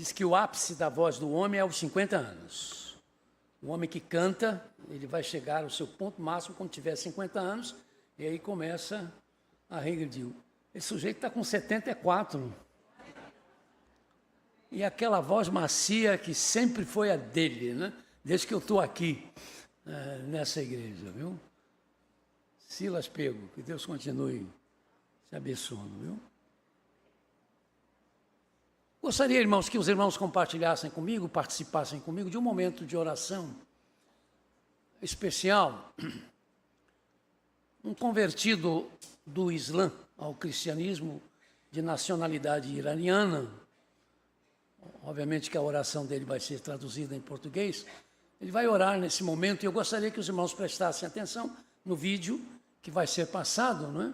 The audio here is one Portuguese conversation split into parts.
Diz que o ápice da voz do homem é aos 50 anos. O homem que canta, ele vai chegar ao seu ponto máximo quando tiver 50 anos, e aí começa a regredir. Esse sujeito está com 74. E aquela voz macia que sempre foi a dele, né? Desde que eu estou aqui, nessa igreja, viu? Silas Pego, que Deus continue te abençoando, viu? Gostaria, irmãos, que os irmãos compartilhassem comigo, participassem comigo de um momento de oração especial. Um convertido do Islã ao cristianismo de nacionalidade iraniana, obviamente que a oração dele vai ser traduzida em português, ele vai orar nesse momento e eu gostaria que os irmãos prestassem atenção no vídeo que vai ser passado, não é?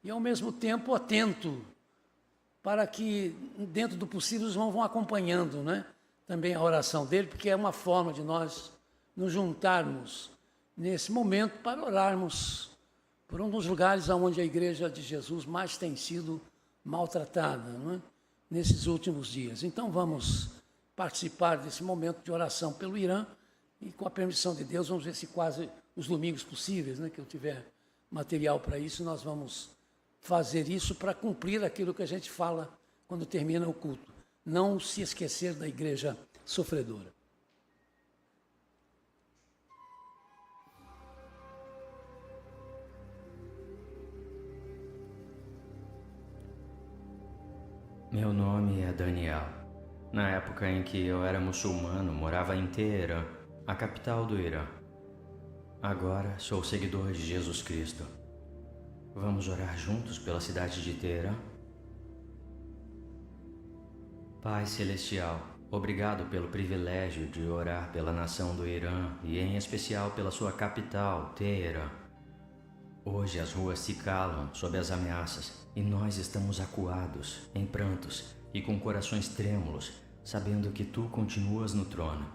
E ao mesmo tempo atento para que, dentro do possível, os irmãos vão acompanhando, né? Também a oração dele, porque é uma forma de nós nos juntarmos nesse momento para orarmos por um dos lugares onde a Igreja de Jesus mais tem sido maltratada, não é? Nesses últimos dias. Então vamos participar desse momento de oração pelo Irã e, com a permissão de Deus, vamos ver se quase os domingos possíveis, né, que eu tiver material para isso, nós vamos fazer isso para cumprir aquilo que a gente fala quando termina o culto. Não se esquecer da igreja sofredora. Meu nome é Daniel. Na época em que eu era muçulmano, morava em Teherã, a capital do Irã. Agora sou seguidor de Jesus Cristo. Vamos orar juntos pela cidade de Teherã? Pai Celestial, obrigado pelo privilégio de orar pela nação do Irã e em especial pela sua capital, Teherã. Hoje as ruas se calam sob as ameaças e nós estamos acuados, em prantos e com corações trêmulos, sabendo que Tu continuas no trono.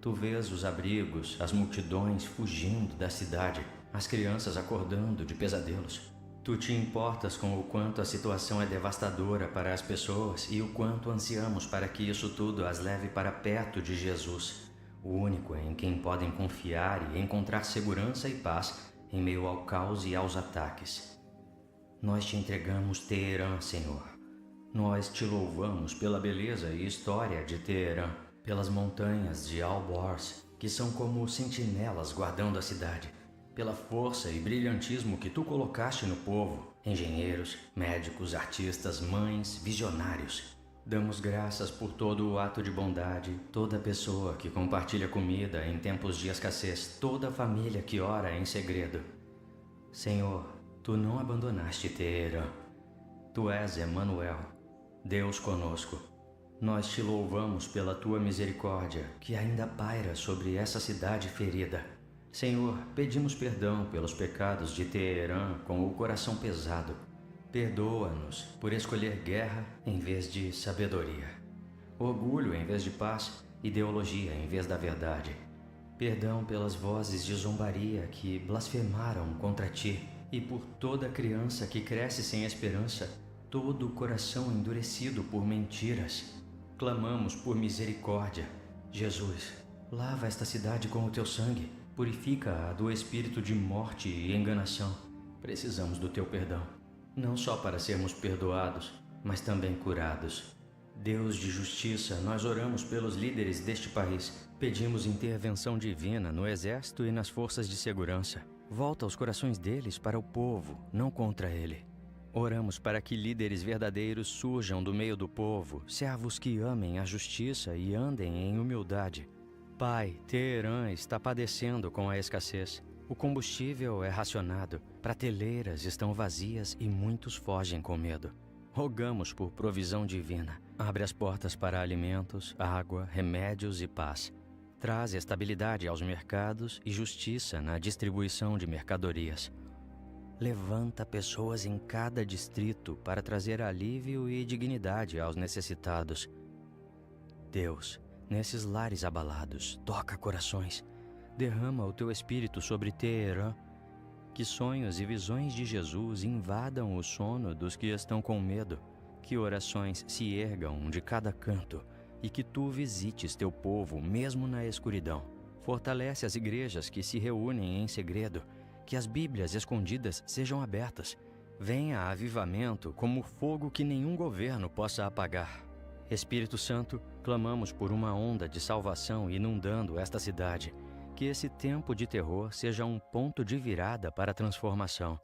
Tu vês os abrigos, as multidões fugindo da cidade, as crianças acordando de pesadelos. Tu te importas com o quanto a situação é devastadora para as pessoas e o quanto ansiamos para que isso tudo as leve para perto de Jesus, o único em quem podem confiar e encontrar segurança e paz em meio ao caos e aos ataques. Nós te entregamos Teherã, Senhor. Nós te louvamos pela beleza e história de Teherã, pelas montanhas de Al-Borz, que são como sentinelas guardando a cidade, pela força e brilhantismo que Tu colocaste no povo, engenheiros, médicos, artistas, mães, visionários. Damos graças por todo o ato de bondade, toda pessoa que compartilha comida em tempos de escassez, toda família que ora em segredo. Senhor, Tu não abandonaste Teherã. Tu és Emanuel, Deus conosco. Nós te louvamos pela Tua misericórdia, que ainda paira sobre essa cidade ferida. Senhor, pedimos perdão pelos pecados de Teherã com o coração pesado. Perdoa-nos por escolher guerra em vez de sabedoria, orgulho em vez de paz, ideologia em vez da verdade. Perdão pelas vozes de zombaria que blasfemaram contra Ti e por toda criança que cresce sem esperança, todo o coração endurecido por mentiras. Clamamos por misericórdia. Jesus, lava esta cidade com o Teu sangue. Purifica-a do espírito de morte e enganação. Precisamos do Teu perdão, não só para sermos perdoados, mas também curados. Deus de justiça, nós oramos pelos líderes deste país. Pedimos intervenção divina no exército e nas forças de segurança. Volta os corações deles para o povo, não contra ele. Oramos para que líderes verdadeiros surjam do meio do povo, servos que amem a justiça e andem em humildade. Pai, Teherã está padecendo com a escassez. O combustível é racionado, prateleiras estão vazias e muitos fogem com medo. Rogamos por provisão divina. Abre as portas para alimentos, água, remédios e paz. Traz estabilidade aos mercados e justiça na distribuição de mercadorias. Levanta pessoas em cada distrito para trazer alívio e dignidade aos necessitados. Deus, nesses lares abalados, toca corações. Derrama o Teu Espírito sobre Teherã. Que sonhos e visões de Jesus invadam o sono dos que estão com medo. Que orações se ergam de cada canto e que tu visites teu povo mesmo na escuridão. Fortalece as igrejas que se reúnem em segredo, que as Bíblias escondidas sejam abertas. Venha avivamento como fogo que nenhum governo possa apagar. Espírito Santo, clamamos por uma onda de salvação inundando esta cidade. Que esse tempo de terror seja um ponto de virada para a transformação.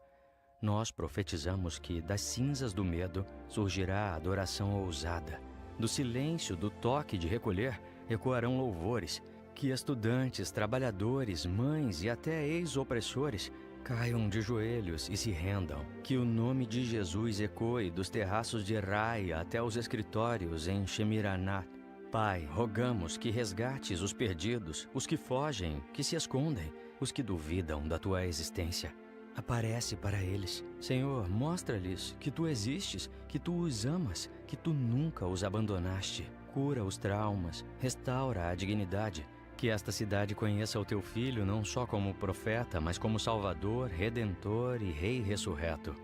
Nós profetizamos que das cinzas do medo surgirá a adoração ousada. Do silêncio do toque de recolher ecoarão louvores. Que estudantes, trabalhadores, mães e até ex-opressores caiam de joelhos e se rendam. Que o nome de Jesus ecoe dos terraços de Raia até os escritórios em Shemiranat. Pai, rogamos que resgates os perdidos, os que fogem, que se escondem, os que duvidam da tua existência. Aparece para eles. Senhor, mostra-lhes que tu existes, que tu os amas, que tu nunca os abandonaste. Cura os traumas, restaura a dignidade. Que esta cidade conheça o teu Filho não só como profeta, mas como Salvador, Redentor e Rei ressurreto.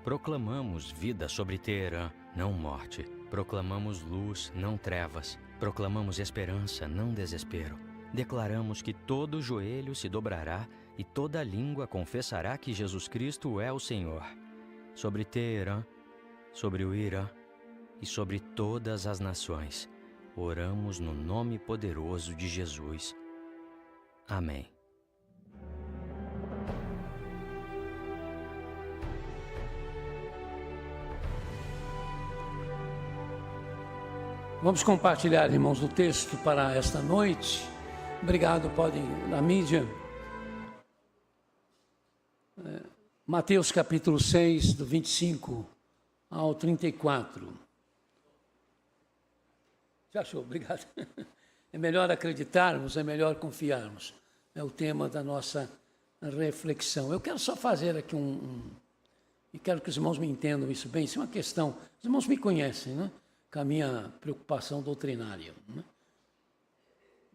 Proclamamos vida sobre Teherã, não morte. Proclamamos luz, não trevas. Proclamamos esperança, não desespero. Declaramos que todo joelho se dobrará e toda língua confessará que Jesus Cristo é o Senhor. Sobre Teherã, sobre o Irã e sobre todas as nações. Oramos no nome poderoso de Jesus. Amém. Vamos compartilhar, irmãos, o texto para esta noite. Obrigado, podem, na mídia. Mateus capítulo 6, do 25 ao 34. Já achou? Obrigado. É melhor acreditarmos, é melhor confiarmos. É o tema da nossa reflexão. Eu quero só fazer aqui e quero que os irmãos me entendam isso bem. Isso é uma questão, os irmãos me conhecem, né? Com a minha preocupação doutrinária, né?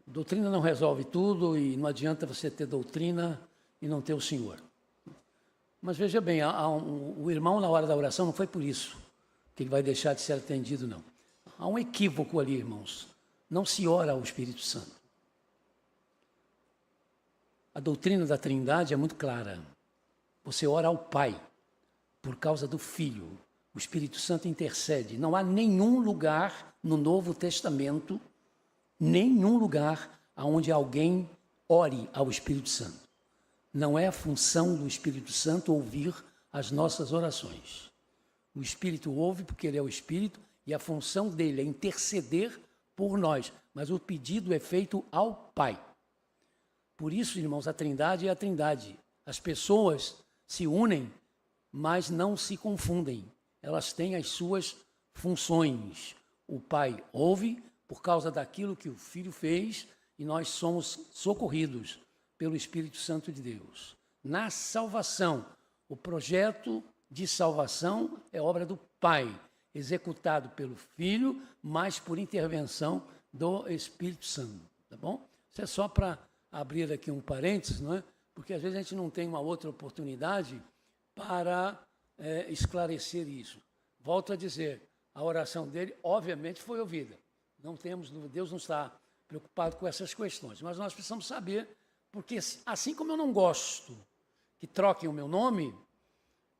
Doutrina não resolve tudo e não adianta você ter doutrina e não ter o Senhor. Mas veja bem, o irmão na hora da oração não foi por isso que ele vai deixar de ser atendido, não. Há um equívoco ali, irmãos. Não se ora ao Espírito Santo. A doutrina da Trindade é muito clara. Você ora ao Pai por causa do Filho. O Espírito Santo intercede. Não há nenhum lugar no Novo Testamento, nenhum lugar onde alguém ore ao Espírito Santo. Não é a função do Espírito Santo ouvir as nossas orações. O Espírito ouve porque ele é o Espírito e a função dele é interceder por nós. Mas o pedido é feito ao Pai. Por isso, irmãos, a Trindade é a Trindade. As pessoas se unem, mas não se confundem. Elas têm as suas funções. O Pai ouve por causa daquilo que o Filho fez e nós somos socorridos pelo Espírito Santo de Deus. Na salvação, o projeto de salvação é obra do Pai, executado pelo Filho, mas por intervenção do Espírito Santo, tá bom? Isso é só para abrir aqui um parênteses, não é? Porque às vezes a gente não tem uma outra oportunidade para esclarecer isso. Volto a dizer, a oração dele, obviamente, foi ouvida. Não temos, Deus não está preocupado com essas questões, mas nós precisamos saber, porque assim como eu não gosto que troquem o meu nome,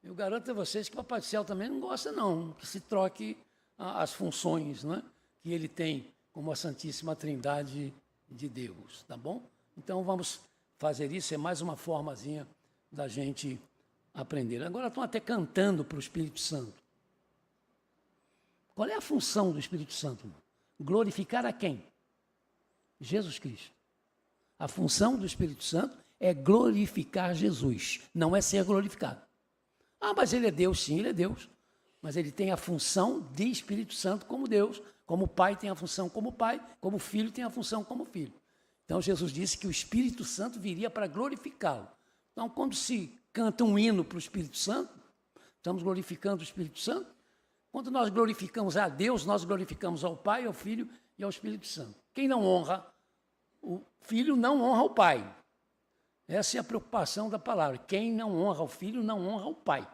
eu garanto a vocês que o Papai do Céu também não gosta, não, que se troque as funções, não é? Que ele tem como a Santíssima Trindade de Deus, tá bom? Então vamos fazer isso, é mais uma formazinha da gente aprender. Agora estão até cantando para o Espírito Santo. Qual é a função do Espírito Santo? Glorificar a quem? Jesus Cristo. A função do Espírito Santo é glorificar Jesus, não é ser glorificado. Ah, mas ele é Deus, sim, ele é Deus. Mas ele tem a função de Espírito Santo como Deus, como o Pai tem a função como Pai, como o Filho tem a função como Filho. Então Jesus disse que o Espírito Santo viria para glorificá-lo. Então quando se canta um hino para o Espírito Santo, estamos glorificando o Espírito Santo. Quando nós glorificamos a Deus, nós glorificamos ao Pai, ao Filho e ao Espírito Santo. Quem não honra o Filho não honra o Pai. Essa é a preocupação da palavra. Quem não honra o Filho não honra o Pai,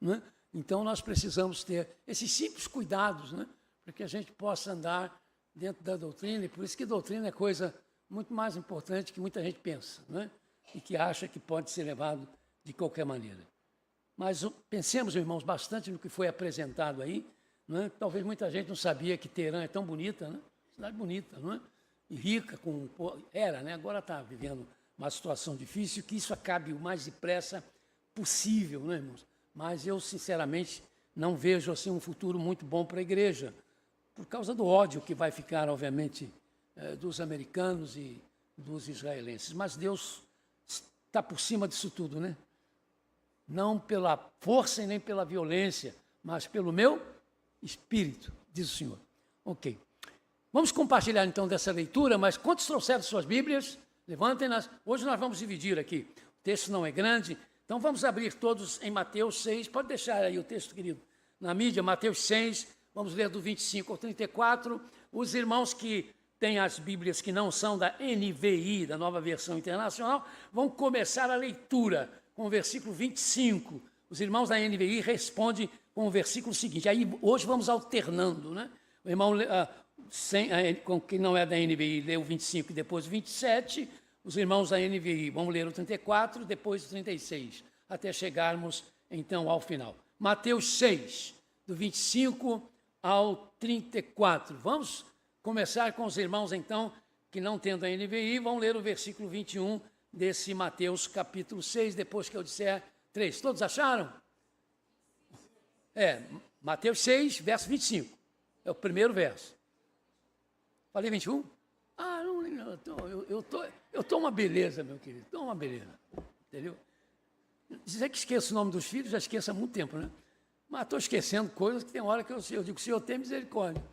né? Então nós precisamos ter esses simples cuidados, né? Para que a gente possa andar dentro da doutrina, e por isso que doutrina é coisa muito mais importante que muita gente pensa, né? E que acha que pode ser levado de qualquer maneira. Mas pensemos, irmãos, bastante no que foi apresentado aí, né? Talvez muita gente não sabia que Teherã é tão bonita, né? Cidade bonita, não é? E rica, era, né? Agora está vivendo uma situação difícil, que isso acabe o mais depressa possível, né, irmãos? Mas eu, sinceramente, não vejo assim um futuro muito bom para a igreja, por causa do ódio que vai ficar, obviamente, dos americanos e dos israelenses. Mas Deus está por cima disso tudo, né? Não pela força e nem pela violência, mas pelo meu espírito, diz o Senhor. Ok. Vamos compartilhar, então, dessa leitura, mas quantos trouxeram suas Bíblias? Levantem-nas. Hoje nós vamos dividir aqui. O texto não é grande, então vamos abrir todos em Mateus 6. Pode deixar aí o texto, querido, na mídia, Mateus 6. Vamos ler do 25 ao 34. Os irmãos que têm as Bíblias que não são da NVI, da Nova Versão Internacional, vão começar a leitura com o versículo 25. Os irmãos da NVI respondem com o versículo seguinte. Aí hoje vamos alternando, né? O irmão, com quem não é da NVI, lê o 25 e depois o 27. Os irmãos da NVI vão ler o 34, depois o 36, até chegarmos, então, ao final. Mateus 6, do 25 ao 34. Vamos começar com os irmãos, então, que não tendo a NVI, vão ler o versículo 21 desse Mateus capítulo 6, depois que eu disser 3. Todos acharam? Mateus 6, verso 25. É o primeiro verso. Falei 21? Ah, não, eu estou uma beleza, meu querido, estou uma beleza. Entendeu? Dizer que esqueço o nome dos filhos, já esqueço há muito tempo, né? Mas estou esquecendo coisas que tem hora que eu digo, Senhor, tem misericórdia.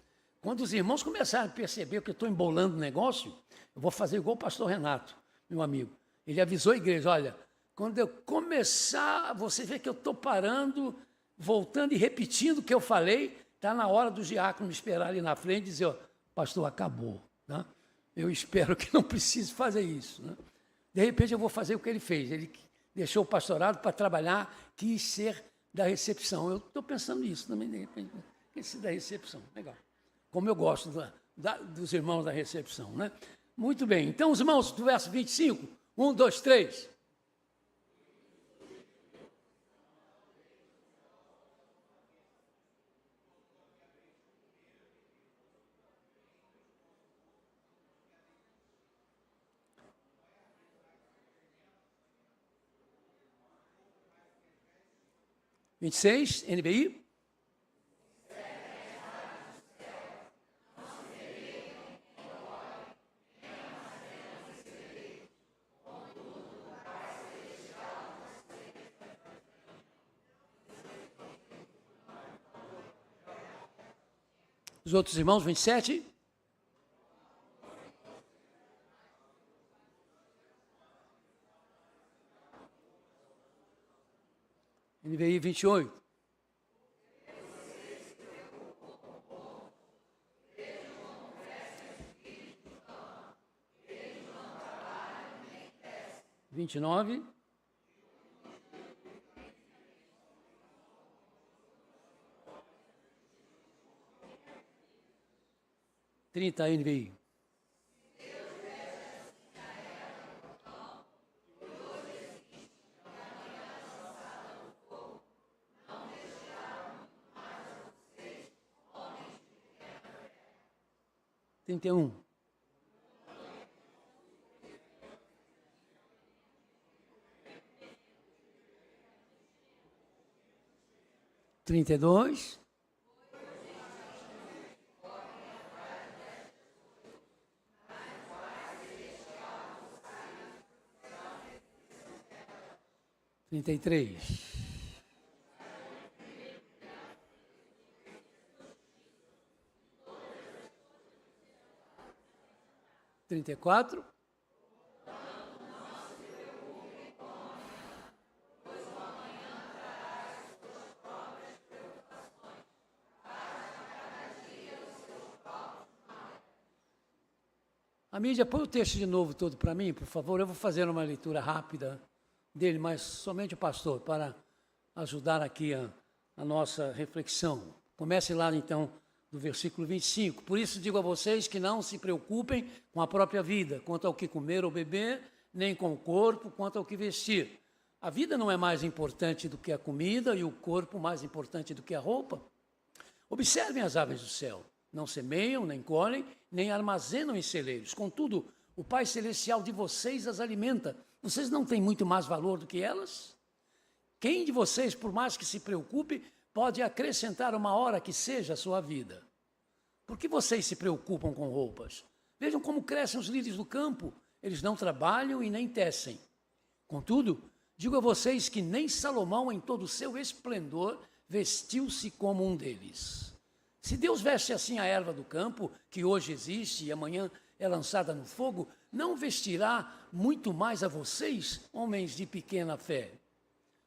Quando os irmãos começarem a perceber que eu estou embolando o negócio, eu vou fazer igual o pastor Renato, meu amigo. Ele avisou a igreja, olha, quando eu começar, você vê que eu estou parando, voltando e repetindo o que eu falei, está na hora dos diáconos me esperar ali na frente e dizer, ó, pastor, acabou. Né? Eu espero que não precise fazer isso. Né? De repente eu vou fazer o que ele fez. Ele deixou o pastorado para trabalhar, quis ser da recepção. Eu estou pensando nisso também, de repente, quis ser da recepção. Legal. Como eu gosto dos irmãos da recepção. Né? Muito bem. Então, os irmãos do verso 25, 1, 2, 3. Vinte e seis, NBI. Os outros irmãos, 27. NVI 28. Vinte e nove. Trinta NVI. Trinta e um. Trinta e dois. Trinta e três. Trinta e quatro. A mídia, põe o texto de novo todo para mim, por favor. Eu vou fazer uma leitura rápida dele, mas somente o pastor, para ajudar aqui a nossa reflexão. Comece lá, então, do versículo 25. Por isso digo a vocês que não se preocupem com a própria vida, quanto ao que comer ou beber, nem com o corpo, quanto ao que vestir. A vida não é mais importante do que a comida e o corpo mais importante do que a roupa. Observem as aves do céu. Não semeiam, nem colhem, nem armazenam em celeiros. Contudo, o Pai Celestial de vocês as alimenta. Vocês não têm muito mais valor do que elas? Quem de vocês, por mais que se preocupe, pode acrescentar uma hora que seja a sua vida? Por que vocês se preocupam com roupas? Vejam como crescem os lírios do campo. Eles não trabalham e nem tecem. Contudo, digo a vocês que nem Salomão, em todo o seu esplendor, vestiu-se como um deles. Se Deus veste assim a erva do campo, que hoje existe e amanhã é lançada no fogo, não vestirá muito mais a vocês, homens de pequena fé.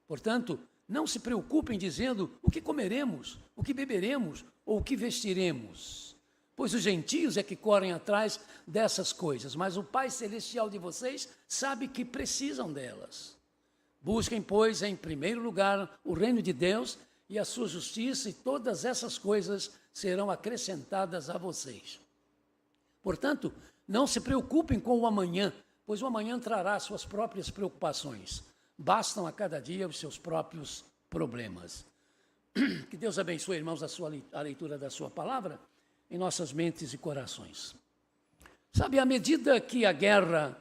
Portanto, não se preocupem dizendo o que comeremos, o que beberemos ou o que vestiremos. Pois os gentios é que correm atrás dessas coisas, mas o Pai Celestial de vocês sabe que precisam delas. Busquem, pois, em primeiro lugar o reino de Deus e a sua justiça, e todas essas coisas serão acrescentadas a vocês. Portanto, não se preocupem com o amanhã, pois o amanhã trará suas próprias preocupações. Bastam a cada dia os seus próprios problemas. Que Deus abençoe, irmãos, a leitura da sua palavra em nossas mentes e corações. Sabe, à medida que a guerra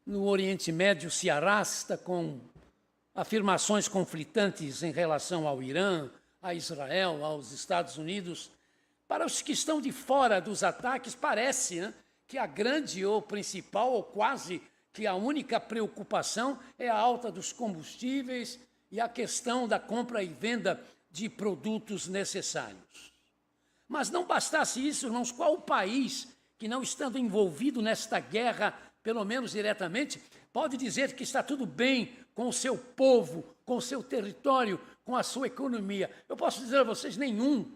no Oriente Médio se arrasta com afirmações conflitantes em relação ao Irã, a Israel, aos Estados Unidos, para os que estão de fora dos ataques, parece, né, que a grande ou principal, ou quase que a única preocupação é a alta dos combustíveis e a questão da compra e venda de produtos necessários. Mas não bastasse isso, irmãos, qual país que, não estando envolvido nesta guerra, pelo menos diretamente, pode dizer que está tudo bem com o seu povo, com o seu território, com a sua economia? Eu posso dizer a vocês, nenhum.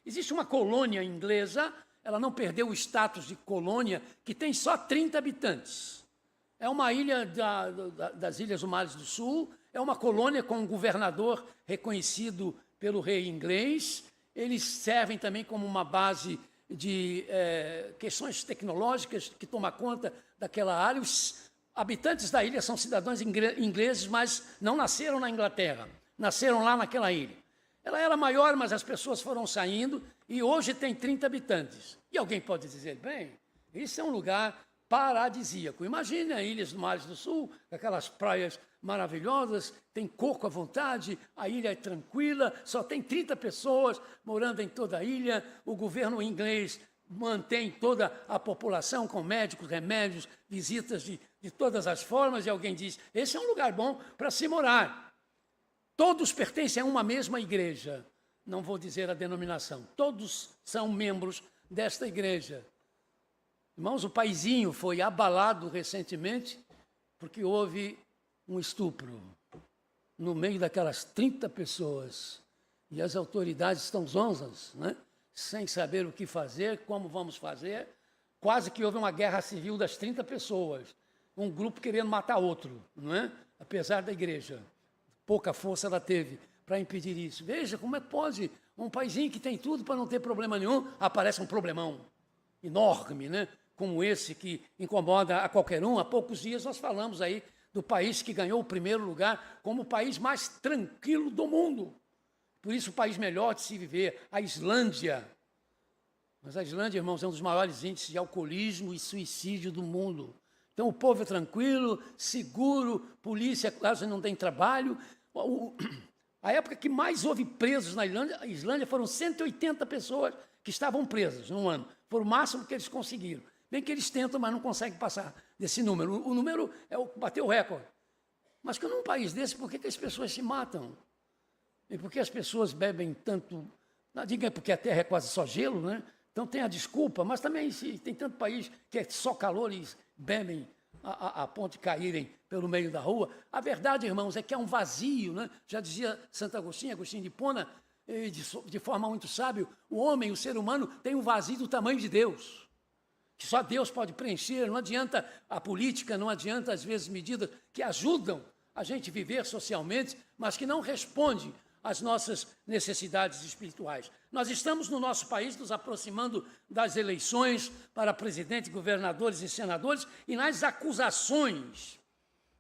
Existe uma colônia inglesa, ela não perdeu o status de colônia, que tem só 30 habitantes. É uma ilha das Ilhas do Mar do Sul, é uma colônia com um governador reconhecido pelo rei inglês. Eles servem também como uma base de questões tecnológicas que toma conta daquela área. Os habitantes da ilha são cidadãos ingleses, mas não nasceram na Inglaterra, nasceram lá naquela ilha. Ela era maior, mas as pessoas foram saindo e hoje tem 30 habitantes. E alguém pode dizer, bem, isso é um lugar paradisíaco. Imagine as Ilhas do Mar do Sul, aquelas praias maravilhosas, tem coco à vontade, a ilha é tranquila, só tem 30 pessoas morando em toda a ilha, o governo inglês mantém toda a população com médicos, remédios, visitas de todas as formas, e alguém diz, esse é um lugar bom para se morar. Todos pertencem a uma mesma igreja, não vou dizer a denominação, todos são membros desta igreja. Irmãos, o paizinho foi abalado recentemente porque houve um estupro no meio daquelas 30 pessoas. E as autoridades estão zonzas, né? Sem saber o que fazer, como vamos fazer. Quase que houve uma guerra civil das 30 pessoas. Um grupo querendo matar outro, não é? Apesar da igreja. Pouca força ela teve para impedir isso. Veja como é que pode um paizinho que tem tudo para não ter problema nenhum, aparece um problemão enorme, né? Como esse que incomoda a qualquer um. Há poucos dias nós falamos aí do país que ganhou o primeiro lugar como o país mais tranquilo do mundo. Por isso, o país melhor de se viver, a Islândia. Mas a Islândia, irmãos, é um dos maiores índices de alcoolismo e suicídio do mundo. Então, o povo é tranquilo, seguro, polícia quase não tem trabalho. A época que mais houve presos na Islândia foram 180 pessoas que estavam presas num ano. Foi o máximo que eles conseguiram. Bem que eles tentam, mas não conseguem passar desse número. O número é o que bateu o recorde. Mas que num país desse, por que as pessoas se matam? E por que as pessoas bebem tanto? Não diga porque a terra é quase só gelo, né? Então tem a desculpa, mas também se tem tanto país que é só calor e bebem a ponto de caírem pelo meio da rua. A verdade, irmãos, é que é um vazio, né? Já dizia Santo Agostinho, Agostinho de Hipona, de forma muito sábio, o homem, o ser humano, tem um vazio do tamanho de Deus, que só Deus pode preencher. Não adianta a política, não adianta, às vezes, medidas que ajudam a gente viver socialmente, mas que não respondem as nossas necessidades espirituais. Nós estamos no nosso país nos aproximando das eleições para presidente, governadores e senadores, e nas acusações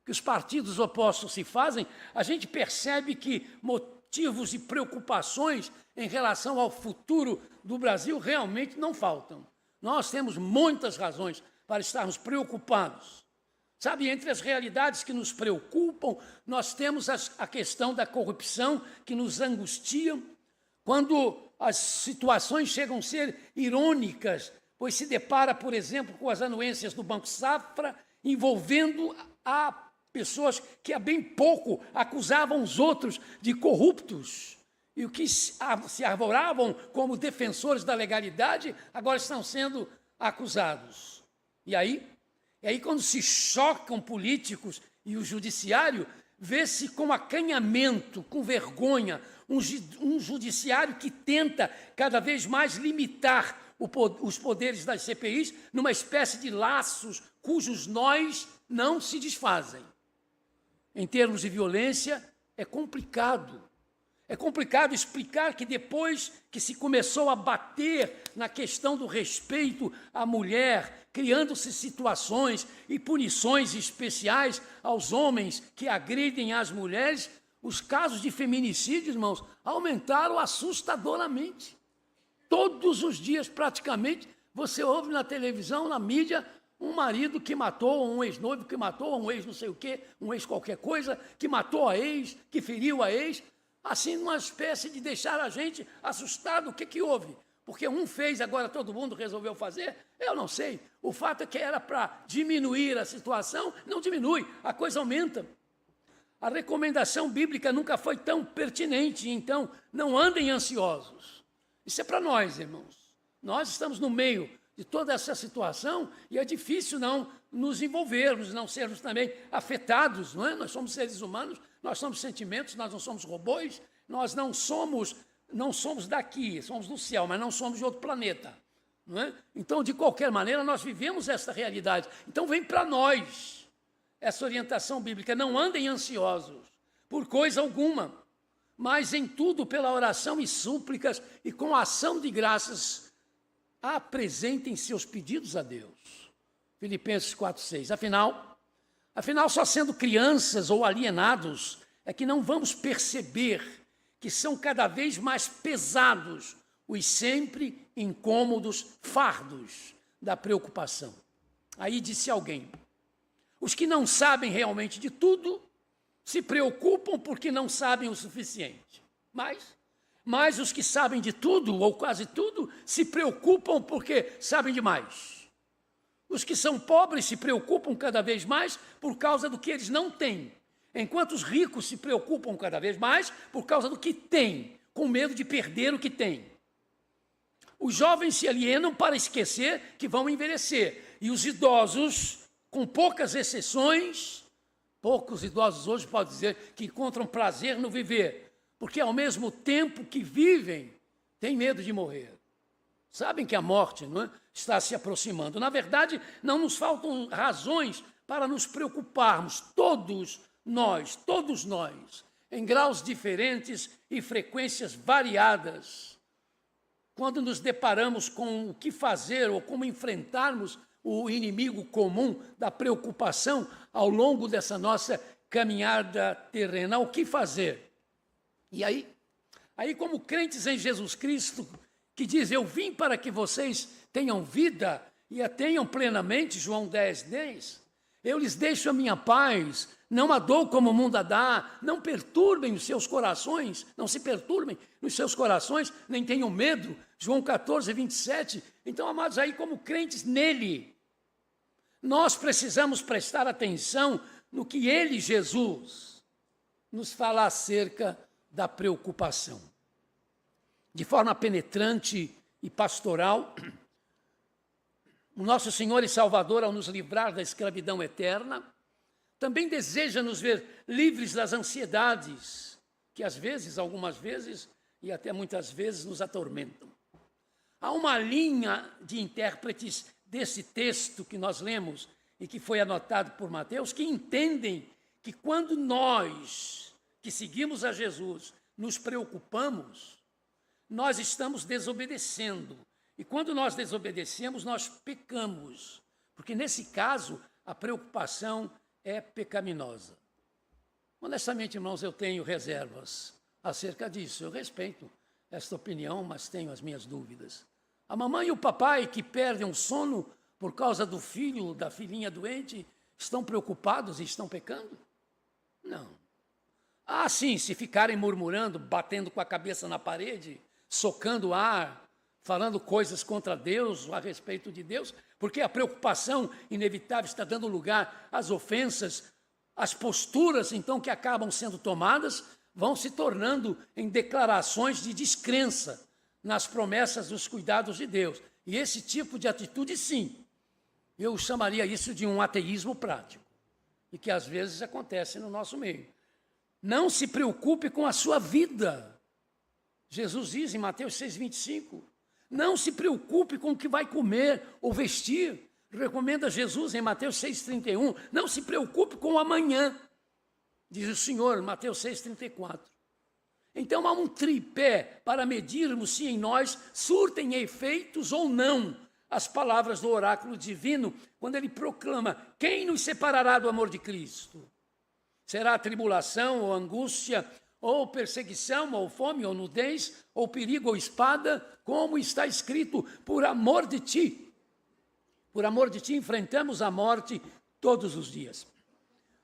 que os partidos opostos se fazem, a gente percebe que motivos e preocupações em relação ao futuro do Brasil realmente não faltam. Nós temos muitas razões para estarmos preocupados. Sabe, entre as realidades que nos preocupam, nós temos a questão da corrupção, que nos angustia, quando as situações chegam a ser irônicas, pois se depara, por exemplo, com as anuências do Banco Safra, envolvendo a pessoas que há bem pouco acusavam os outros de corruptos, e o que se arvoravam como defensores da legalidade, agora estão sendo acusados. E aí quando se chocam políticos e o judiciário, vê-se com acanhamento, com vergonha, um judiciário que tenta cada vez mais limitar os poderes das CPIs numa espécie de laços cujos nós não se desfazem. Em termos de violência, é complicado. É complicado explicar que depois que se começou a bater na questão do respeito à mulher, criando-se situações e punições especiais aos homens que agridem as mulheres, os casos de feminicídio, irmãos, aumentaram assustadoramente. Todos os dias, praticamente, você ouve na televisão, na mídia, um marido que matou, um ex-noivo que matou, um ex não sei o quê, um ex qualquer coisa, que matou a ex, que feriu a ex, assim, uma espécie de deixar a gente assustado. O que houve? Porque um fez, agora todo mundo resolveu fazer? Eu não sei. O fato é que era para diminuir a situação, não diminui, a coisa aumenta. A recomendação bíblica nunca foi tão pertinente, então não andem ansiosos. Isso é para nós, irmãos. Nós estamos no meio de toda essa situação e é difícil não nos envolvermos, não sermos também afetados, não é? Nós somos seres humanos, nós somos sentimentos, nós não somos robôs, nós não somos daqui, somos do céu, mas não somos de outro planeta, não é? Então, de qualquer maneira, nós vivemos essa realidade. Então, vem para nós essa orientação bíblica: não andem ansiosos por coisa alguma, mas em tudo pela oração e súplicas e com ação de graças apresentem seus pedidos a Deus. Filipenses 4:6. Afinal, só sendo crianças ou alienados é que não vamos perceber que são cada vez mais pesados os sempre incômodos fardos da preocupação. Aí disse alguém: os que não sabem realmente de tudo se preocupam porque não sabem o suficiente. Mas os que sabem de tudo, ou quase tudo, se preocupam porque sabem demais. Os que são pobres se preocupam cada vez mais por causa do que eles não têm, enquanto os ricos se preocupam cada vez mais por causa do que têm, com medo de perder o que têm. Os jovens se alienam para esquecer que vão envelhecer, e os idosos, com poucas exceções, poucos idosos hoje podem dizer que encontram prazer no viver, porque ao mesmo tempo que vivem, têm medo de morrer. Sabem que a morte, não é, está se aproximando. Na verdade, não nos faltam razões para nos preocuparmos, todos nós, em graus diferentes e frequências variadas, quando nos deparamos com o que fazer ou como enfrentarmos o inimigo comum da preocupação ao longo dessa nossa caminhada terrena. O que fazer? E aí, como crentes em Jesus Cristo, que diz: eu vim para que vocês tenham vida e a tenham plenamente, João 10:10, eu lhes deixo a minha paz, não a dou como o mundo a dá, não perturbem os seus corações, não se perturbem nos seus corações, nem tenham medo, João 14:27. Então, amados, aí como crentes nele, nós precisamos prestar atenção no que ele, Jesus, nos fala acerca da preocupação. De forma penetrante e pastoral, o nosso Senhor e Salvador, ao nos livrar da escravidão eterna, também deseja nos ver livres das ansiedades que às vezes, algumas vezes e até muitas vezes nos atormentam. Há uma linha de intérpretes desse texto que nós lemos e que foi anotado por Mateus, que entendem que quando nós, que seguimos a Jesus, nos preocupamos, nós estamos desobedecendo. E quando nós desobedecemos, nós pecamos. Porque nesse caso, a preocupação é pecaminosa. Honestamente, irmãos, eu tenho reservas acerca disso. Eu respeito esta opinião, mas tenho as minhas dúvidas. A mamãe e o papai que perdem o sono por causa do filho, da filhinha doente, estão preocupados e estão pecando? Não. Ah, sim, se ficarem murmurando, batendo com a cabeça na parede, socando o ar, falando coisas contra Deus, a respeito de Deus, porque a preocupação inevitável está dando lugar às ofensas, as posturas, então, que acabam sendo tomadas, vão se tornando em declarações de descrença nas promessas dos cuidados de Deus. E esse tipo de atitude, sim, eu chamaria isso de um ateísmo prático, e que às vezes acontece no nosso meio. Não se preocupe com a sua vida. Jesus diz em Mateus 6,25, não se preocupe com o que vai comer ou vestir. Recomenda Jesus em Mateus 6,31, não se preocupe com o amanhã, diz o Senhor, Mateus 6,34. Então há um tripé para medirmos se em nós surtem efeitos ou não as palavras do oráculo divino, quando ele proclama, quem nos separará do amor de Cristo? Será tribulação ou angústia, ou perseguição, ou fome, ou nudez, ou perigo, ou espada, como está escrito, por amor de ti. Por amor de ti, enfrentamos a morte todos os dias.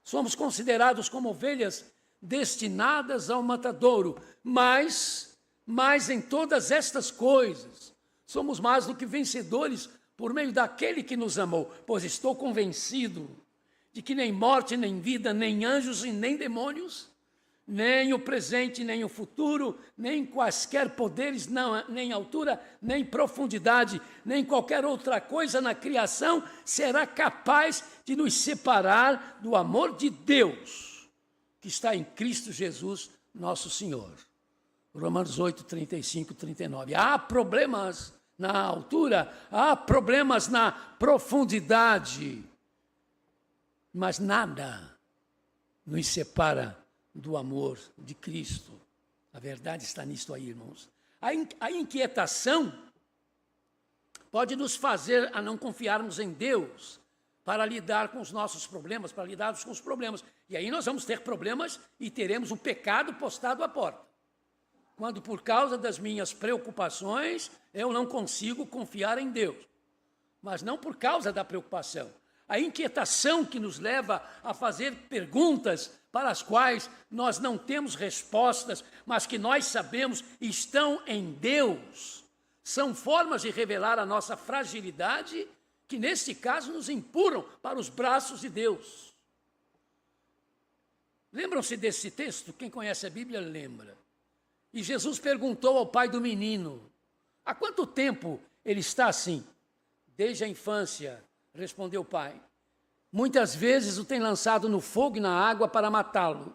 Somos considerados como ovelhas destinadas ao matadouro, mas em todas estas coisas, somos mais do que vencedores por meio daquele que nos amou, pois estou convencido de que nem morte, nem vida, nem anjos e nem demônios, nem o presente, nem o futuro, nem quaisquer poderes, não, nem altura, nem profundidade, nem qualquer outra coisa na criação será capaz de nos separar do amor de Deus, que está em Cristo Jesus, nosso Senhor. Romanos 8, 35, 39. Há problemas na altura, há problemas na profundidade, mas nada nos separa do amor de Cristo. A verdade está nisto aí, irmãos. A inquietação pode nos fazer a não confiarmos em Deus para lidar com os nossos problemas, para lidarmos com os problemas. E aí nós vamos ter problemas e teremos o pecado postado à porta. Quando por causa das minhas preocupações, eu não consigo confiar em Deus. Mas não por causa da preocupação. A inquietação que nos leva a fazer perguntas para as quais nós não temos respostas, mas que nós sabemos estão em Deus, são formas de revelar a nossa fragilidade, que neste caso nos empurram para os braços de Deus. Lembram-se desse texto? Quem conhece a Bíblia lembra. E Jesus perguntou ao pai do menino, há quanto tempo ele está assim? Desde a infância, respondeu o pai. Muitas vezes o tem lançado no fogo e na água para matá-lo.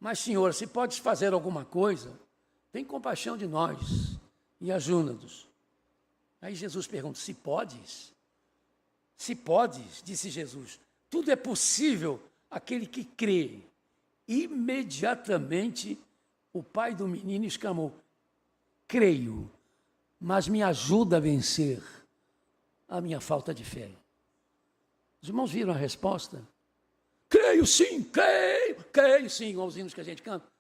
Mas, Senhor, se podes fazer alguma coisa, tem compaixão de nós e ajuda-nos. Aí Jesus pergunta, se podes? Se podes, disse Jesus, tudo é possível àquele que crê. Imediatamente, o pai do menino exclamou, creio, mas me ajuda a vencer a minha falta de fé. Os irmãos viram a resposta? Creio sim, creio sim, igual os hinos que a gente canta.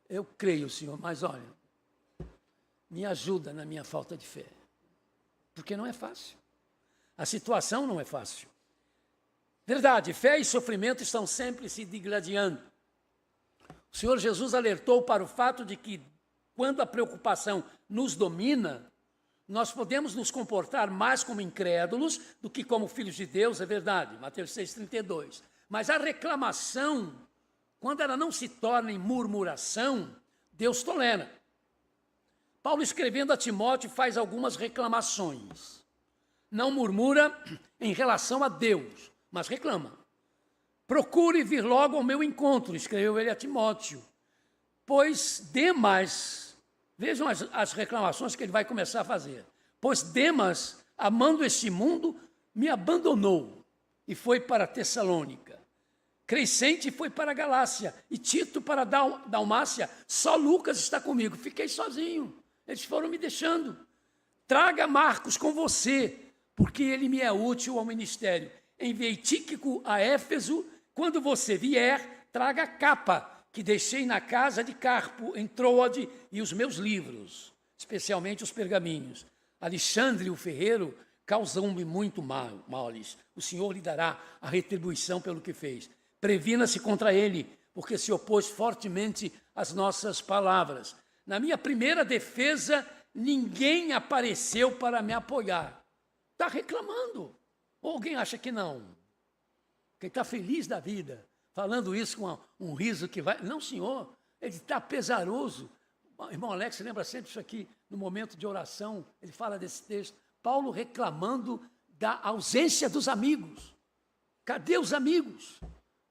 Eu creio, Senhor, mas olha, me ajuda na minha falta de fé. Porque não é fácil. A situação não é fácil. Verdade, fé e sofrimento estão sempre se digladiando. O Senhor Jesus alertou para o fato de que, quando a preocupação nos domina, nós podemos nos comportar mais como incrédulos do que como filhos de Deus, é verdade, Mateus 6,32. Mas a reclamação, quando ela não se torna em murmuração, Deus tolera. Paulo, escrevendo a Timóteo, faz algumas reclamações. Não murmura em relação a Deus, mas reclama. Procure vir logo ao meu encontro, escreveu ele a Timóteo, pois Demas, vejam as reclamações que ele vai começar a fazer, pois Demas, amando este mundo, me abandonou e foi para Tessalônica. Crescente foi para a Galácia e Tito para a Dalmácia. Só Lucas está comigo. Fiquei sozinho. Eles foram me deixando. Traga Marcos com você, porque ele me é útil ao ministério. Enviei Tíquico a Éfeso. Quando você vier, traga a capa que deixei na casa de Carpo, em Troade, e os meus livros, especialmente os pergaminhos. Alexandre, o ferreiro, causou-me muito males. O Senhor lhe dará a retribuição pelo que fez. Previna-se contra ele, porque se opôs fortemente às nossas palavras. Na minha primeira defesa, ninguém apareceu para me apoiar. Está reclamando. Ou alguém acha que não? Quem está feliz da vida, falando isso com um riso que vai... Não, senhor, ele está pesaroso. O irmão Alex lembra sempre isso aqui, no momento de oração, ele fala desse texto. Paulo reclamando da ausência dos amigos. Cadê os amigos?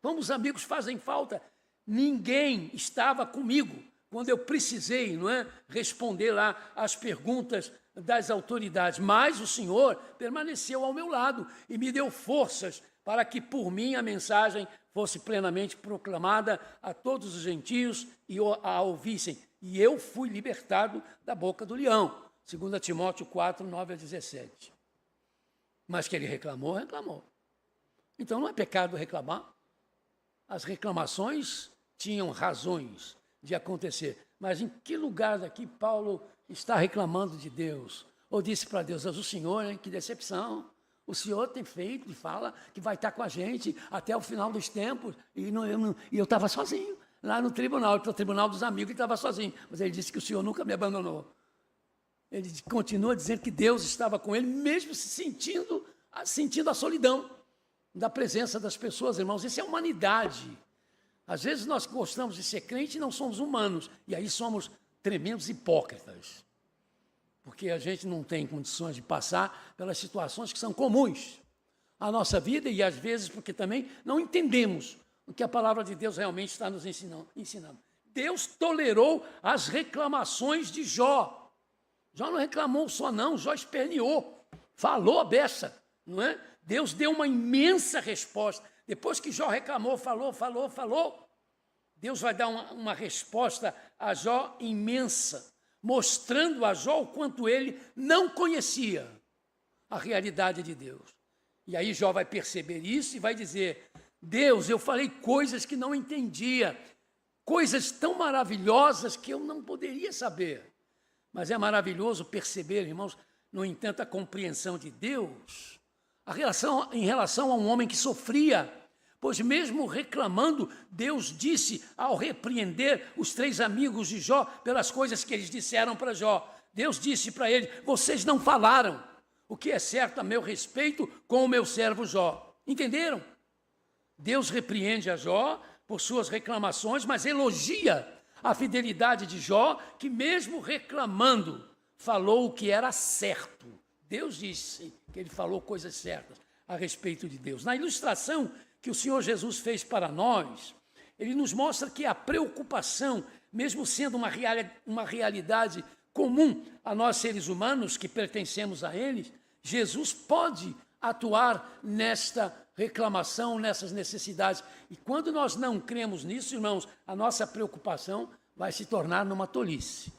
Como os amigos fazem falta? Ninguém estava comigo quando eu precisei, não é, responder lá às perguntas das autoridades. Mas o Senhor permaneceu ao meu lado e me deu forças para que por mim a mensagem fosse plenamente proclamada a todos os gentios e a ouvissem. E eu fui libertado da boca do leão. 2 Timóteo 4, 9 a 17. Mas que ele reclamou, reclamou. Então não é pecado reclamar. As reclamações tinham razões de acontecer. Mas em que lugar daqui Paulo está reclamando de Deus? Ou disse para Deus, o Senhor, hein, que decepção. O Senhor tem feito e fala que vai estar com a gente até o final dos tempos. E eu estava sozinho, lá no tribunal dos amigos, ele estava sozinho. Mas ele disse que o Senhor nunca me abandonou. Ele continua dizendo que Deus estava com ele, mesmo se sentindo a solidão da presença das pessoas, irmãos. Isso é humanidade. Às vezes nós gostamos de ser crente e não somos humanos. E aí somos tremendos hipócritas. Porque a gente não tem condições de passar pelas situações que são comuns à nossa vida e às vezes porque também não entendemos o que a palavra de Deus realmente está nos ensinando. Deus tolerou as reclamações de Jó. Jó não reclamou só não, Jó esperneou, falou a beça, não é? Deus deu uma imensa resposta. Depois que Jó reclamou, falou, Deus vai dar uma resposta a Jó imensa, mostrando a Jó o quanto ele não conhecia a realidade de Deus. E aí Jó vai perceber isso e vai dizer, Deus, eu falei coisas que não entendia, coisas tão maravilhosas que eu não poderia saber. Mas é maravilhoso perceber, irmãos, no entanto, a compreensão de Deus, em relação a um homem que sofria, pois mesmo reclamando, Deus disse ao repreender os 3 amigos de Jó pelas coisas que eles disseram para Jó. Deus disse para ele, vocês não falaram o que é certo a meu respeito com o meu servo Jó. Entenderam? Deus repreende a Jó por suas reclamações, mas elogia a fidelidade de Jó, que mesmo reclamando, falou o que era certo. Deus disse que ele falou coisas certas a respeito de Deus. Na ilustração que o Senhor Jesus fez para nós, ele nos mostra que a preocupação, mesmo sendo uma realidade comum a nós seres humanos que pertencemos a eles, Jesus pode atuar nesta reclamação, nessas necessidades. E quando nós não cremos nisso, irmãos, a nossa preocupação vai se tornar numa tolice.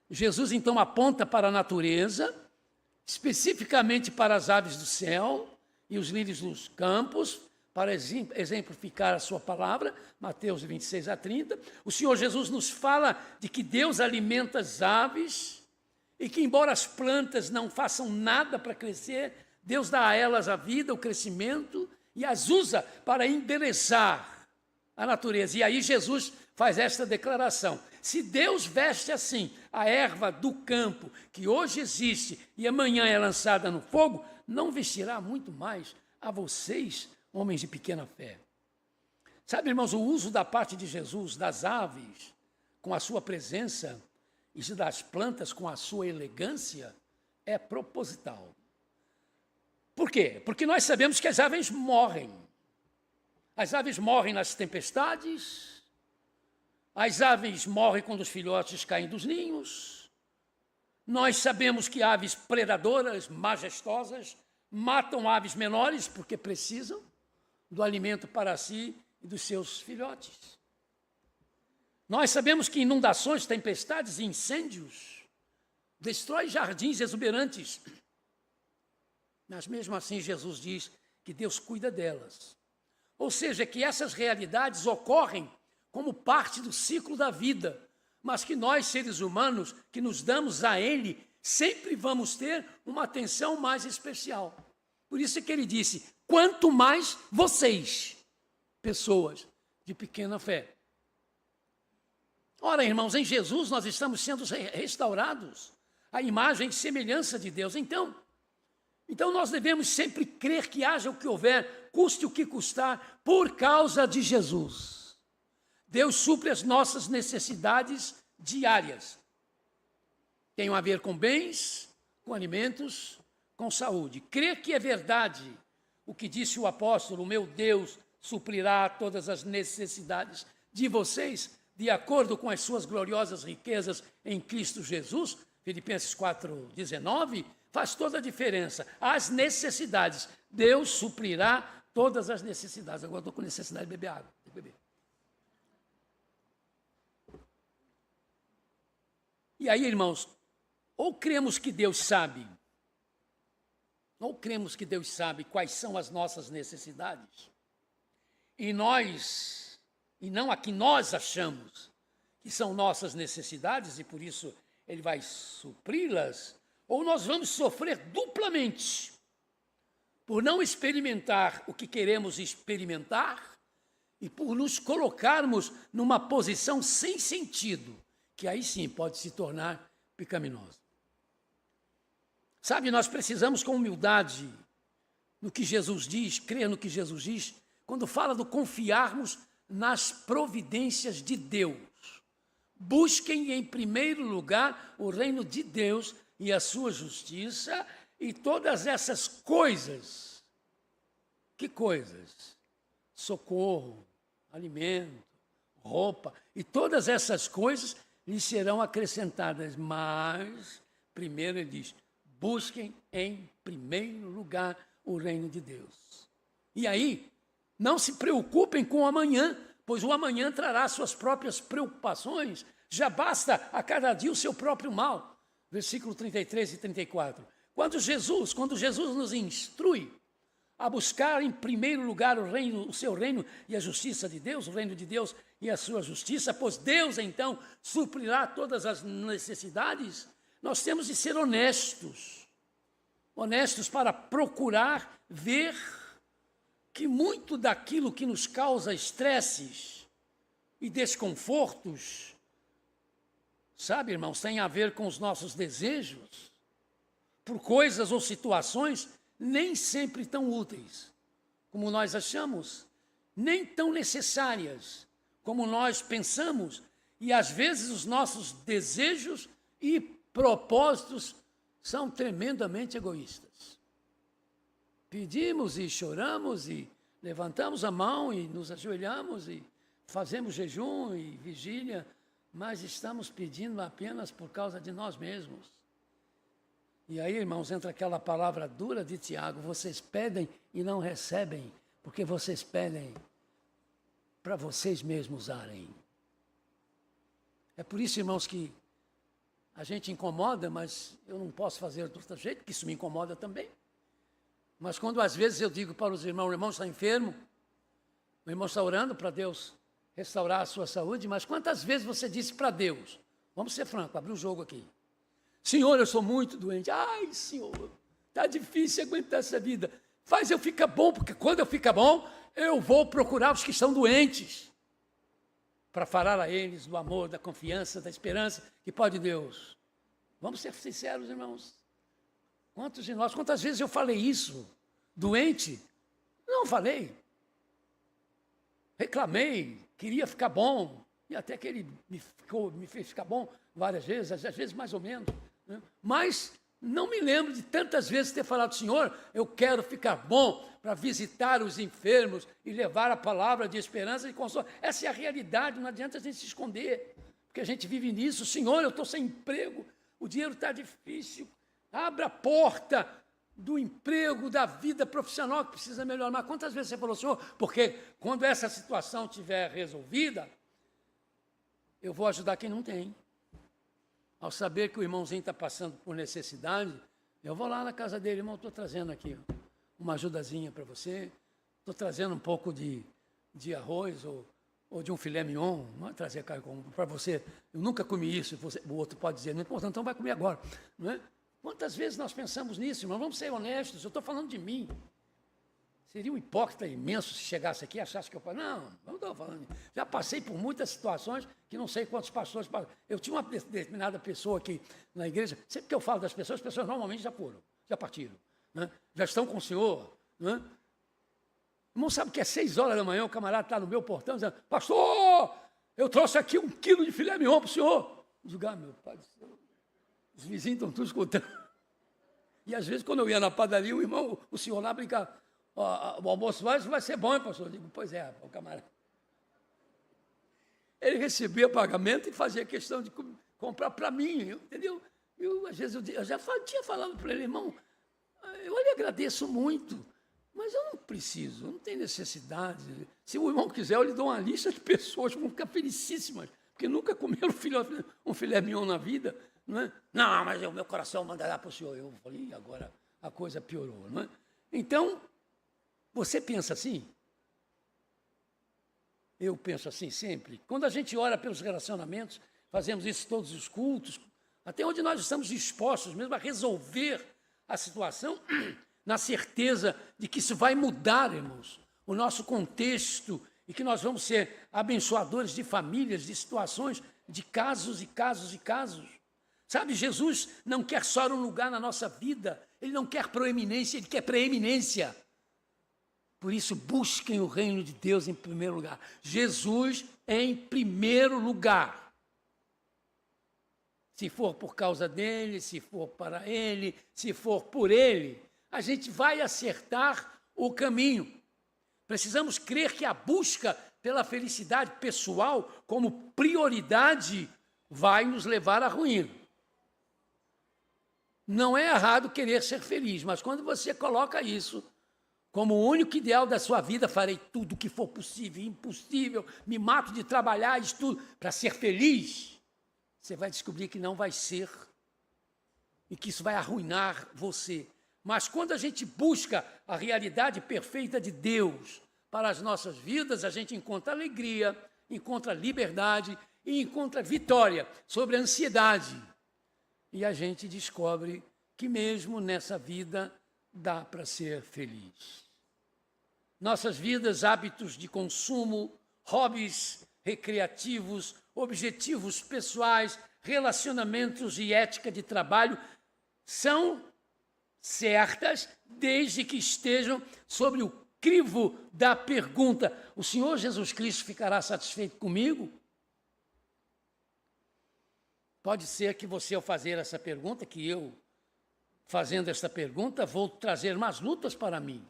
Jesus, então, aponta para a natureza, especificamente para as aves do céu e os lírios dos campos, para exemplificar a sua palavra, Mateus 26 a 30. O Senhor Jesus nos fala de que Deus alimenta as aves e que, embora as plantas não façam nada para crescer, Deus dá a elas a vida, o crescimento e as usa para endereçar a natureza. E aí Jesus faz esta declaração. Se Deus veste assim a erva do campo, que hoje existe e amanhã é lançada no fogo, não vestirá muito mais a vocês, homens de pequena fé. Sabe, irmãos, o uso da parte de Jesus das aves, com a sua presença, e das plantas com a sua elegância, é proposital. Por quê? Porque nós sabemos que as aves morrem. As aves morrem nas tempestades, as aves morrem quando os filhotes caem dos ninhos. Nós sabemos que aves predadoras, majestosas, matam aves menores porque precisam do alimento para si e dos seus filhotes. Nós sabemos que inundações, tempestades e incêndios destroem jardins exuberantes. Mas mesmo assim Jesus diz que Deus cuida delas. Ou seja, que essas realidades ocorrem como parte do ciclo da vida, mas que nós, seres humanos, que nos damos a Ele, sempre vamos ter uma atenção mais especial. Por isso é que ele disse, quanto mais vocês, pessoas de pequena fé. Ora, irmãos, em Jesus nós estamos sendo restaurados à imagem e semelhança de Deus. Então nós devemos sempre crer que haja o que houver, custe o que custar, por causa de Jesus. Deus supre as nossas necessidades diárias. Tem a ver com bens, com alimentos, com saúde. Crer que é verdade o que disse o apóstolo, o meu Deus suprirá todas as necessidades de vocês, de acordo com as suas gloriosas riquezas em Cristo Jesus, Filipenses 4,19, faz toda a diferença. As necessidades, Deus suprirá todas as necessidades. Agora estou com necessidade de beber água. Tem que beber. E aí, irmãos, ou cremos que Deus sabe quais são as nossas necessidades, e não a que nós achamos que são nossas necessidades, e por isso Ele vai supri-las, ou nós vamos sofrer duplamente, por não experimentar o que queremos experimentar, e por nos colocarmos numa posição sem sentido, que aí sim pode se tornar pecaminosa. Sabe, nós precisamos com humildade no que Jesus diz, crer no que Jesus diz, quando fala do confiarmos nas providências de Deus. Busquem em primeiro lugar o reino de Deus e a sua justiça, e todas essas coisas. Que coisas? Socorro, alimento, roupa, e todas essas coisas lhes serão acrescentadas. Mas, primeiro ele diz, busquem em primeiro lugar o reino de Deus. E aí, não se preocupem com o amanhã, pois o amanhã trará suas próprias preocupações. Já basta a cada dia o seu próprio mal. Versículo 33 e 34. Quando Jesus nos instrui a buscar em primeiro lugar o seu reino e a justiça de Deus, o reino de Deus e a sua justiça, pois Deus então suprirá todas as necessidades, nós temos de ser honestos para procurar ver que muito daquilo que nos causa estresses e desconfortos, sabe, irmãos, tem a ver com os nossos desejos, por coisas ou situações nem sempre tão úteis como nós achamos, nem tão necessárias como nós pensamos, e às vezes os nossos desejos e propósitos são tremendamente egoístas. Pedimos e choramos e levantamos a mão e nos ajoelhamos e fazemos jejum e vigília, mas estamos pedindo apenas por causa de nós mesmos. E aí, irmãos, entra aquela palavra dura de Tiago, vocês pedem e não recebem, porque vocês pedem para vocês mesmos usarem. É por isso, irmãos, que a gente incomoda, mas eu não posso fazer de outro jeito, porque isso me incomoda também. Mas quando às vezes eu digo para os irmãos, o irmão está enfermo, o irmão está orando para Deus restaurar a sua saúde, mas quantas vezes você disse para Deus, vamos ser franco, abrir o jogo aqui, Senhor, eu sou muito doente, ai Senhor, está difícil aguentar essa vida, faz eu ficar bom, porque quando eu ficar bom, eu vou procurar os que estão doentes, para falar a eles do amor, da confiança, da esperança que pode Deus. Vamos ser sinceros, irmãos. Quantas vezes eu falei isso? Doente? Não falei. Reclamei, queria ficar bom, e até que ele me fez ficar bom várias vezes, às vezes mais ou menos. Né? Mas não me lembro de tantas vezes ter falado, Senhor, eu quero ficar bom para visitar os enfermos e levar a palavra de esperança e consolo. Essa é a realidade, não adianta a gente se esconder, porque a gente vive nisso. Senhor, eu estou sem emprego, o dinheiro está difícil, abra a porta, do emprego, da vida profissional que precisa melhorar. Mas quantas vezes você falou, Senhor, porque quando essa situação estiver resolvida, eu vou ajudar quem não tem. Ao saber que o irmãozinho está passando por necessidade, eu vou lá na casa dele, irmão, estou trazendo aqui uma ajudazinha para você, estou trazendo um pouco de arroz ou de um filé mignon, não é trazer carne para você, eu nunca comi isso, o outro pode dizer, não importa, então vai comer agora, não é? Quantas vezes nós pensamos nisso, irmão? Vamos ser honestos, eu estou falando de mim. Seria um hipócrita imenso se chegasse aqui e achasse que eu falo, não estou falando. Já passei por muitas situações que não sei quantos pastores passaram. Eu tinha uma determinada pessoa aqui na igreja, sempre que eu falo das pessoas, as pessoas normalmente já foram, já partiram, né? Já estão com o Senhor. Né? O irmão sabe que é 6 horas da manhã, o camarada está no meu portão dizendo, pastor, eu trouxe aqui 1 quilo de filé mignon para o senhor. Eu digo, meu pai do céu. Os vizinhos estão todos escutando. E às vezes, quando eu ia na padaria, o senhor lá brincava, o almoço vai ser bom, hein, pastor? Eu digo, pois é, o camarada. Ele recebia pagamento e fazia questão de comprar para mim, entendeu? Às vezes, eu já tinha falado para ele, irmão, eu lhe agradeço muito, mas eu não preciso, não tenho necessidade. Se o irmão quiser, eu lhe dou uma lista de pessoas que vão ficar felicíssimas, porque nunca comeram um filé mignon na vida. Não é? Não, mas o meu coração mandará para o senhor. Eu falei, agora a coisa piorou. Não é? Então, você pensa assim? Eu penso assim sempre. Quando a gente ora pelos relacionamentos, fazemos isso todos os cultos, até onde nós estamos dispostos mesmo a resolver a situação, na certeza de que isso vai mudar, irmãos, o nosso contexto e que nós vamos ser abençoadores de famílias, de situações, de casos e casos e casos. Sabe, Jesus não quer só um lugar na nossa vida, Ele não quer proeminência, Ele quer preeminência. Por isso, busquem o reino de Deus em primeiro lugar. Jesus em primeiro lugar. Se for por causa dEle, se for para Ele, se for por Ele, a gente vai acertar o caminho. Precisamos crer que a busca pela felicidade pessoal como prioridade vai nos levar à ruína. Não é errado querer ser feliz, mas quando você coloca isso como o único ideal da sua vida, farei tudo o que for possível, impossível, me mato de trabalhar, estudo, para ser feliz, você vai descobrir que não vai ser e que isso vai arruinar você. Mas quando a gente busca a realidade perfeita de Deus para as nossas vidas, a gente encontra alegria, encontra liberdade e encontra vitória sobre a ansiedade. E a gente descobre que mesmo nessa vida dá para ser feliz. Nossas vidas, hábitos de consumo, hobbies recreativos, objetivos pessoais, relacionamentos e ética de trabalho são certas desde que estejam sobre o crivo da pergunta: o Senhor Jesus Cristo ficará satisfeito comigo? Pode ser que você, ao fazer essa pergunta, que eu, fazendo essa pergunta, vou trazer mais lutas para mim.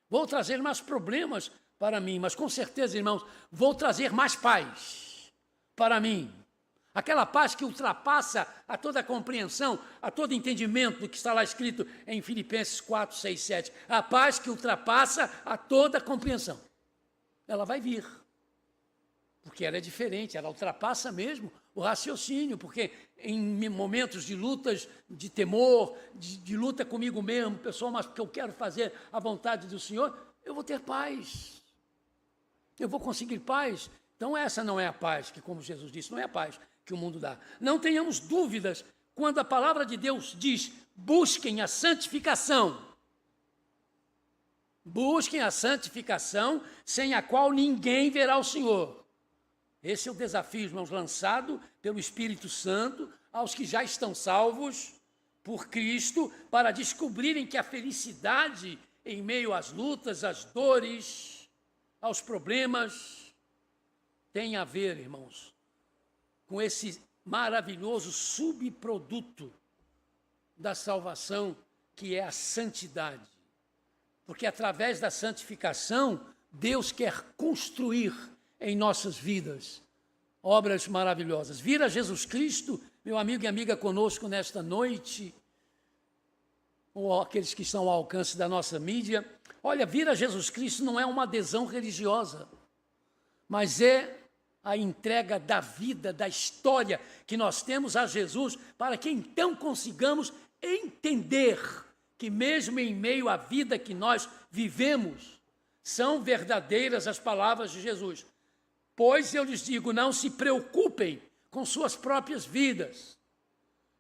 Vou trazer mais problemas para mim, mas com certeza, irmãos, vou trazer mais paz para mim. Aquela paz que ultrapassa a toda compreensão, a todo entendimento do que está lá escrito em Filipenses 4, 6, 7. A paz que ultrapassa a toda compreensão. Ela vai vir, porque ela é diferente, ela ultrapassa mesmo o raciocínio, porque em momentos de lutas, de temor, de luta comigo mesmo, pessoal, mas porque eu quero fazer a vontade do Senhor, eu vou ter paz. Eu vou conseguir paz. Então essa não é a paz que, como Jesus disse, não é a paz que o mundo dá. Não tenhamos dúvidas quando a palavra de Deus diz: busquem a santificação. Busquem a santificação, sem a qual ninguém verá o Senhor. Esse é o desafio, irmãos, lançado pelo Espírito Santo aos que já estão salvos por Cristo, para descobrirem que a felicidade em meio às lutas, às dores, aos problemas, tem a ver, irmãos, com esse maravilhoso subproduto da salvação, que é a santidade. Porque através da santificação, Deus quer construir em nossas vidas obras maravilhosas. Vir a Jesus Cristo, meu amigo e amiga, conosco nesta noite, ou aqueles que estão ao alcance da nossa mídia. Olha, vir a Jesus Cristo não é uma adesão religiosa, mas é a entrega da vida, da história que nós temos a Jesus, para que então consigamos entender que mesmo em meio à vida que nós vivemos, são verdadeiras as palavras de Jesus. Pois eu lhes digo, não se preocupem com suas próprias vidas,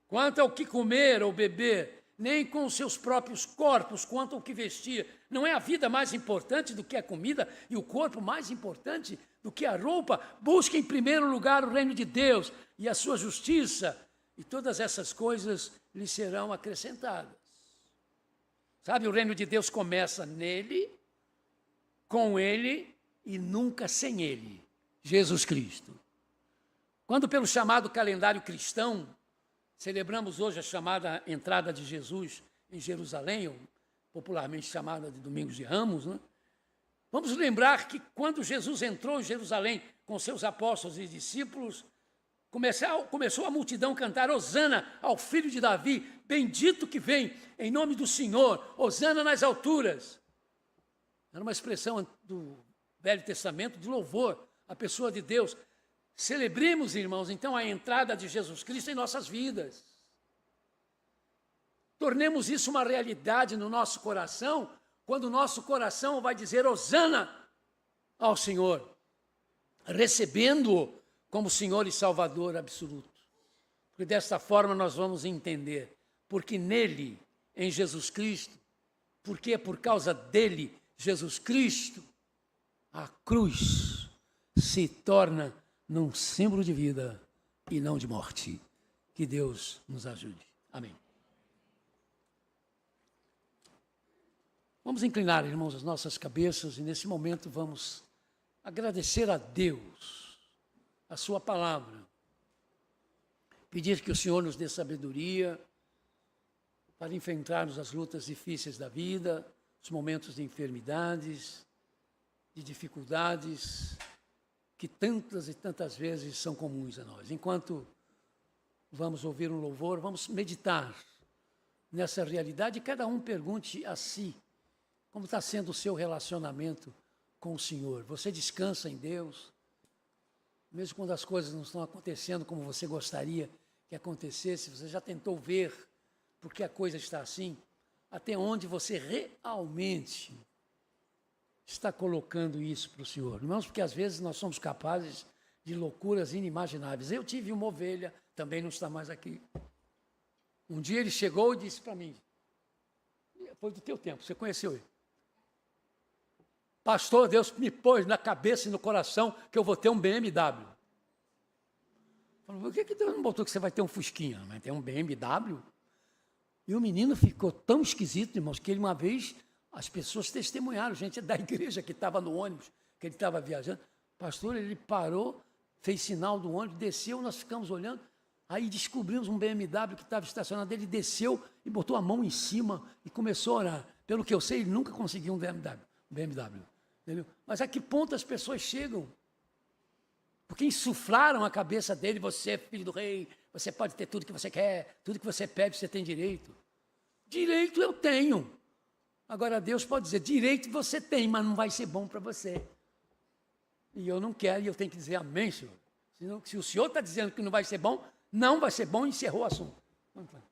quanto ao que comer ou beber, nem com os seus próprios corpos, quanto ao que vestir. Não é a vida mais importante do que a comida e o corpo mais importante do que a roupa? Busque em primeiro lugar o reino de Deus e a sua justiça, e todas essas coisas lhe serão acrescentadas. Sabe, o reino de Deus começa nele, com ele e nunca sem ele, Jesus Cristo. Quando pelo chamado calendário cristão, celebramos hoje a chamada entrada de Jesus em Jerusalém, ou popularmente chamada de Domingos de Ramos, né? Vamos lembrar que quando Jesus entrou em Jerusalém com seus apóstolos e discípulos, começou a multidão cantar Hosana ao filho de Davi, bendito que vem em nome do Senhor, Hosana nas alturas. Era uma expressão do Velho Testamento de louvor à pessoa de Deus. Celebremos, irmãos, então, a entrada de Jesus Cristo em nossas vidas. Tornemos isso uma realidade no nosso coração, quando o nosso coração vai dizer Hosana ao Senhor, recebendo-o como Senhor e Salvador absoluto. Porque desta forma nós vamos entender, porque nele, em Jesus Cristo, porque é por causa dele, Jesus Cristo, a cruz se torna num símbolo de vida e não de morte. Que Deus nos ajude. Amém. Vamos inclinar, irmãos, as nossas cabeças e nesse momento vamos agradecer a Deus, a sua palavra. Pedir que o Senhor nos dê sabedoria para enfrentarmos as lutas difíceis da vida, os momentos de enfermidades, de dificuldades, que tantas e tantas vezes são comuns a nós. Enquanto vamos ouvir um louvor, vamos meditar nessa realidade e cada um pergunte a si, como está sendo o seu relacionamento com o Senhor. Você descansa em Deus, mesmo quando as coisas não estão acontecendo como você gostaria que acontecesse, você já tentou ver por que a coisa está assim? Até onde você realmente está colocando isso para o Senhor? Irmãos, porque às vezes nós somos capazes de loucuras inimagináveis. Eu tive uma ovelha, também não está mais aqui. Um dia ele chegou e disse para mim, foi do teu tempo, você conheceu ele. Pastor, Deus me pôs na cabeça e no coração que eu vou ter um BMW. Falei, por que Deus não botou que você vai ter um Fusquinha? Mas tem um BMW? E o menino ficou tão esquisito, irmãos, que ele uma vez, as pessoas testemunharam, gente da igreja que estava no ônibus, que ele estava viajando. Pastor, ele parou, fez sinal do ônibus, desceu, nós ficamos olhando, aí descobrimos um BMW que estava estacionado, ele desceu e botou a mão em cima e começou a orar. Pelo que eu sei, ele nunca conseguiu um BMW, entendeu? Mas a que ponto as pessoas chegam? Porque insuflaram a cabeça dele, você é filho do rei, você pode ter tudo que você quer, tudo que você pede, você tem direito. Direito eu tenho. Agora Deus pode dizer, direito você tem, mas não vai ser bom para você. E eu não quero, e eu tenho que dizer amém, Senhor. Se o Senhor está dizendo que não vai ser bom, não vai ser bom, encerrou o assunto. Vamos lá.